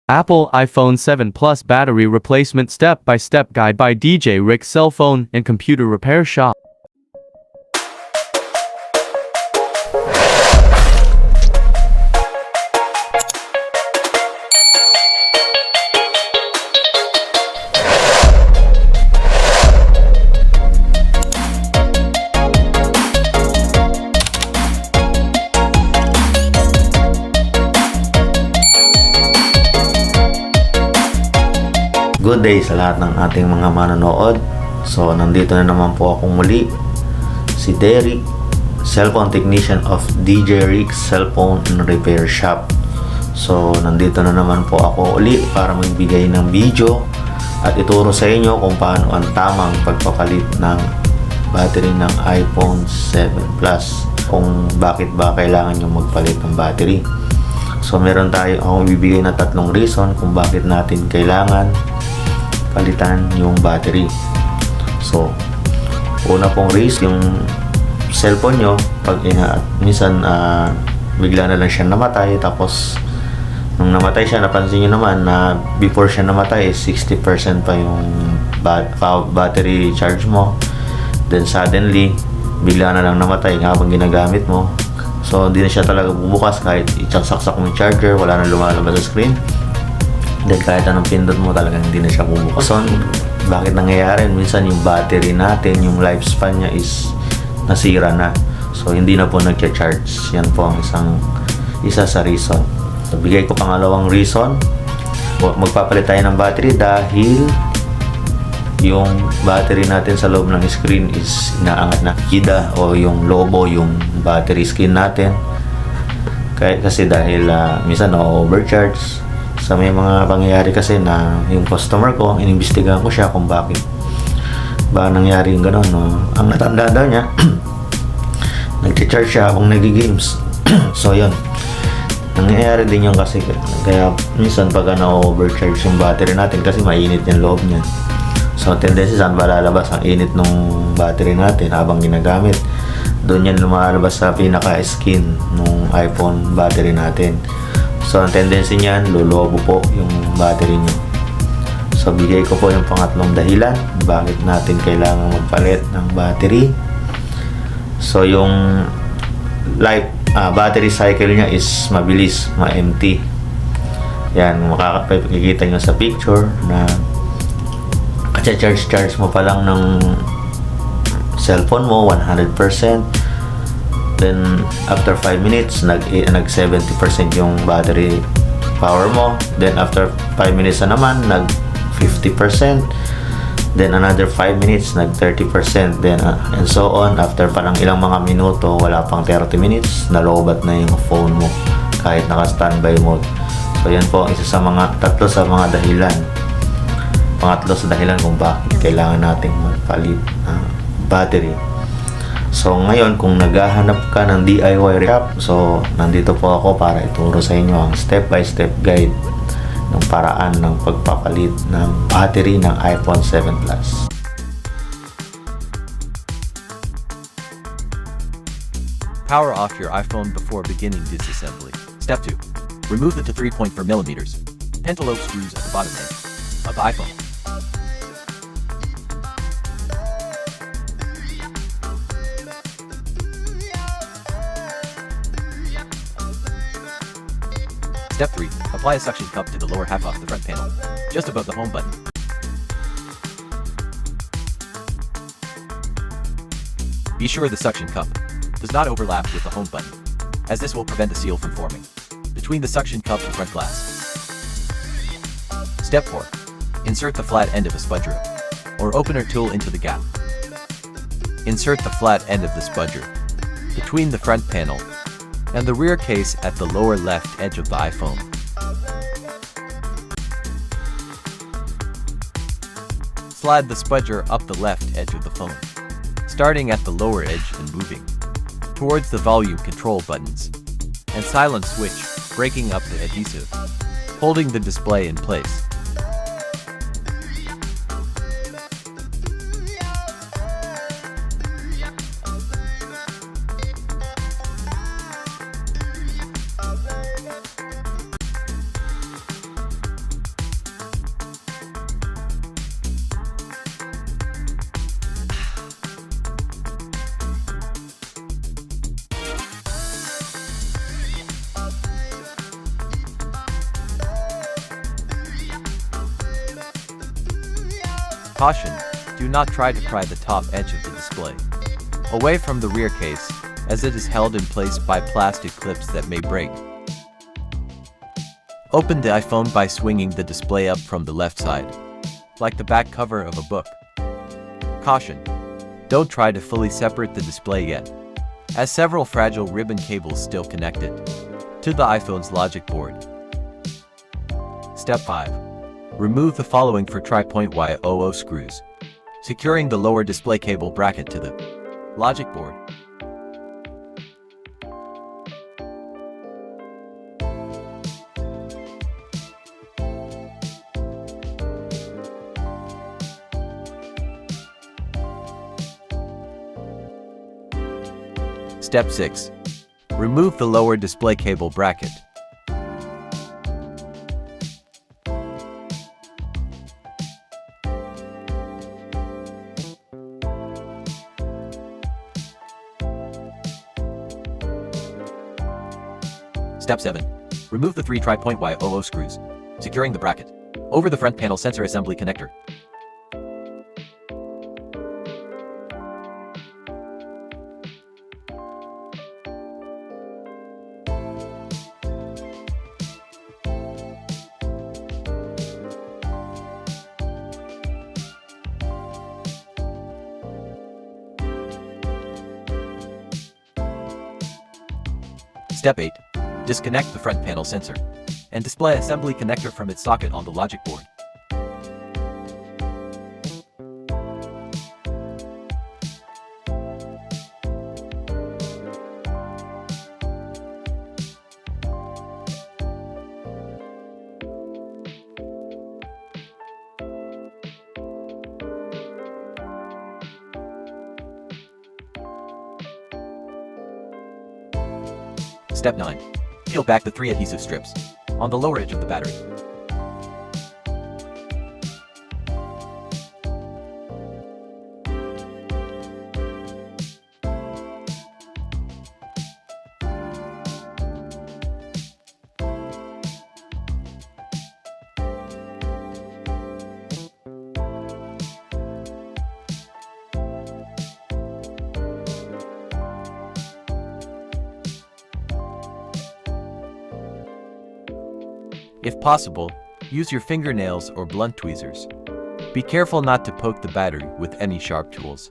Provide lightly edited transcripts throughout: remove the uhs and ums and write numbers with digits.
Apple iPhone 7 Plus battery replacement step-by-step guide by DJ Rick's cell phone and computer repair shop. Good day sa lahat ng ating mga manonood. So, nandito na naman po ako muli, si Derek, cellphone technician of DJ Rick's Cellphone and Repair Shop. So, nandito na naman po ako uli para magbigay ng video at ituro sa inyo kung paano ang tamang pagpapalit ng battery ng iPhone 7 Plus, kung bakit ba kailangan nyo magpalit ng battery. So, meron akong bibigay na tatlong reason kung bakit natin kailangan palitan yung battery. So, una pong risk, yung cellphone nyo, pag minsan bigla na lang siya namatay, tapos nung namatay siya, napansin nyo naman na before siya namatay, 60% pa yung battery charge mo. Then suddenly, bigla na lang namatay habang ginagamit mo. So, hindi na siya talaga bubukas kahit saksak mo yung charger, wala nang lumalabas sa screen. Then kahit anong pindot mo, talagang hindi na siya bubukas. So, bakit nangyayari? Minsan yung battery natin, yung lifespan niya is nasira na. So, hindi na po nag-charge. Yan po ang isa sa reason. So, bigay ko pangalawang reason. Magpapalit tayo ng battery dahil yung battery natin sa loob ng screen is inaangat na. Kida o yung lobo, yung battery screen natin. Kasi dahil minsan na-overcharge. Sa may mga pangyayari kasi na yung customer ko, inimbestigahan ko siya kung bakit ba nangyari yung gano'n. No? Ang natanda daw niya, nag-charge siya kung nag-games. So yun, nangyayari din yun kasi kaya minsan pag na-overcharge yung battery natin kasi mainit yung loob niya. So tendency saan ba lalabas ang init ng battery natin habang ginagamit? Doon yan lumalabas sa pinaka-skin ng iPhone battery natin. So, ang tendency niyan, lolobo po yung battery nyo. So, bigay ko po yung pangatlong dahilan bakit natin kailangan magpalit ng battery. So, yung battery cycle niya is mabilis, ma-empty. Yan, makakapagkikita nyo sa picture na charge mo pa lang ng cellphone mo 100%. Then after 5 minutes nag 70% yung battery power mo. Then after 5 minutes na naman nag 50%. Then another 5 minutes nag 30%. Then and so on. After parang ilang mga minuto, wala pang 30 minutes, nalobat na yung phone mo kahit naka standby mode. So yan po isa sa tatlo sa mga dahilan. Pangatlo sa dahilan kung bakit kailangan nating magpalit ng battery. So ngayon, kung naghahanap ka ng DIY shop, so nandito po ako para ituro sa inyo ang step-by-step guide ng paraan ng pagpapalit ng battery ng iPhone 7 Plus. Power off your iPhone before beginning disassembly. Step 2. Remove the 3.4mm pentalobe screws at the bottom edge of the iPhone. Step 3. Apply a suction cup to the lower half of the front panel, just above the home button. Be sure the suction cup does not overlap with the home button, as this will prevent the seal from forming between the suction cup and front glass. Step 4. Insert the flat end of a spudger or opener tool into the gap. Insert the flat end of the spudger between the front panel and the rear case at the lower left edge of the iPhone. Slide the spudger up the left edge of the phone, starting at the lower edge and moving towards the volume control buttons and silent switch, breaking up the adhesive, holding the display in place. Caution, do not try to pry the top edge of the display away from the rear case, as it is held in place by plastic clips that may break. Open the iPhone by swinging the display up from the left side, like the back cover of a book. Caution, don't try to fully separate the display yet, as several fragile ribbon cables still connect it to the iPhone's logic board. Step 5. Remove the following for tri-point Y00 screws, securing the lower display cable bracket to the logic board. Step 6. Remove the lower display cable bracket. Step 7. Remove the 3 tri-point Y00 screws, securing the bracket over the front panel sensor assembly connector. Step 8. Disconnect the front panel sensor and display assembly connector from its socket on the logic board. Step 9. Peel back the 3 adhesive strips on the lower edge of the battery. If possible, use your fingernails or blunt tweezers. Be careful not to poke the battery with any sharp tools.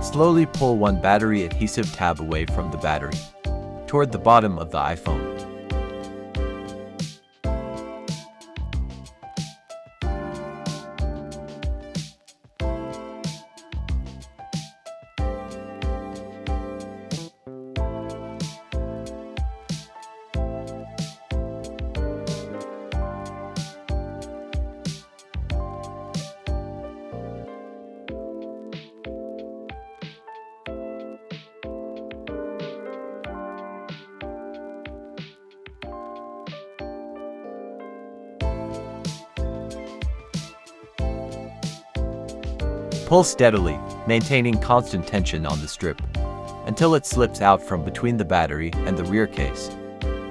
Slowly pull one battery adhesive tab away from the battery, toward the bottom of the iPhone. Pull steadily, maintaining constant tension on the strip, until it slips out from between the battery and the rear case.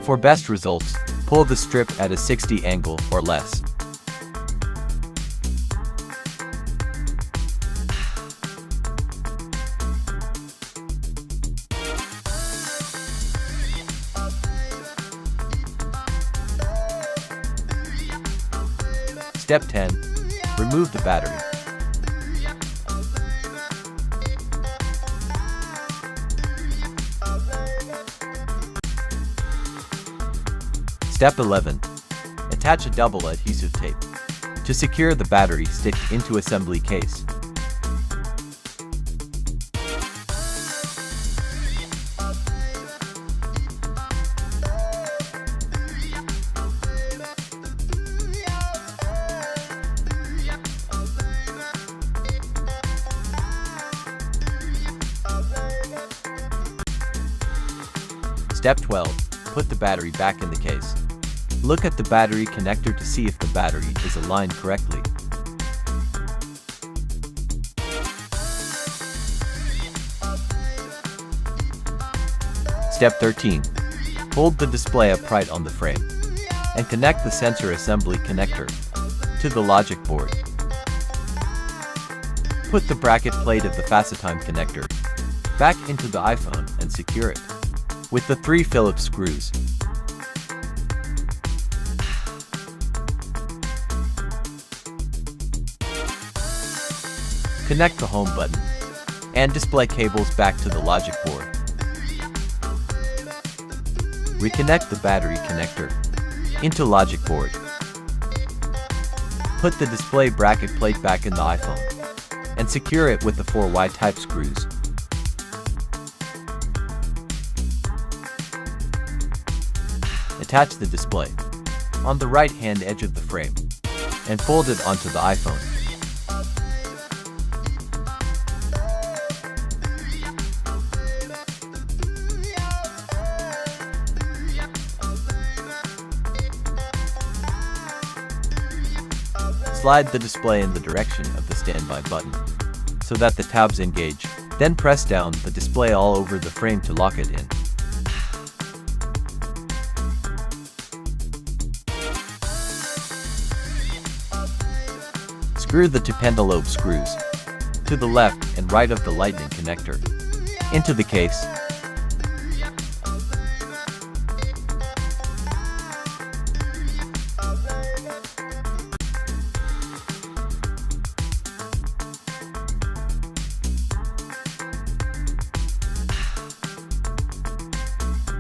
For best results, pull the strip at a 60 angle or less. Step 10. Remove the battery. Step 11. Attach a double adhesive tape to secure the battery stick into assembly case. Step 12. Put the battery back in the case. Look at the battery connector to see if the battery is aligned correctly. Step 13. Hold the display upright on the frame and connect the sensor assembly connector to the logic board. Put the bracket plate of the Facetime connector back into the iPhone and secure it with the 3 Phillips screws. Connect the home button and display cables back to the logic board. Reconnect the battery connector into logic board. Put the display bracket plate back in the iPhone and secure it with the 4 Y-type screws. Attach the display on the right-hand edge of the frame and fold it onto the iPhone. Slide the display in the direction of the standby button so that the tabs engage. Then press down the display all over the frame to lock it in. Screw the 2 pentalobe screws to the left and right of the lightning connector into the case.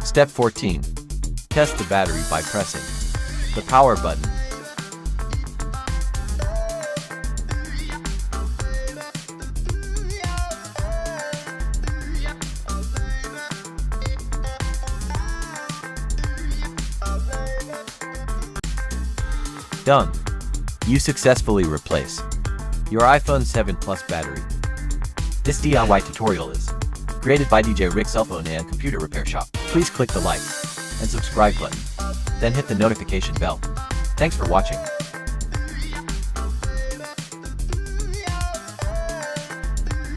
Step 14. Test the battery by pressing the power button. Done. You successfully replace your iPhone 7 Plus battery. This DIY tutorial is created by DJ Rick Cell Phone and Computer Repair Shop. Please click the like and subscribe button, then hit the notification bell. Thanks for watching.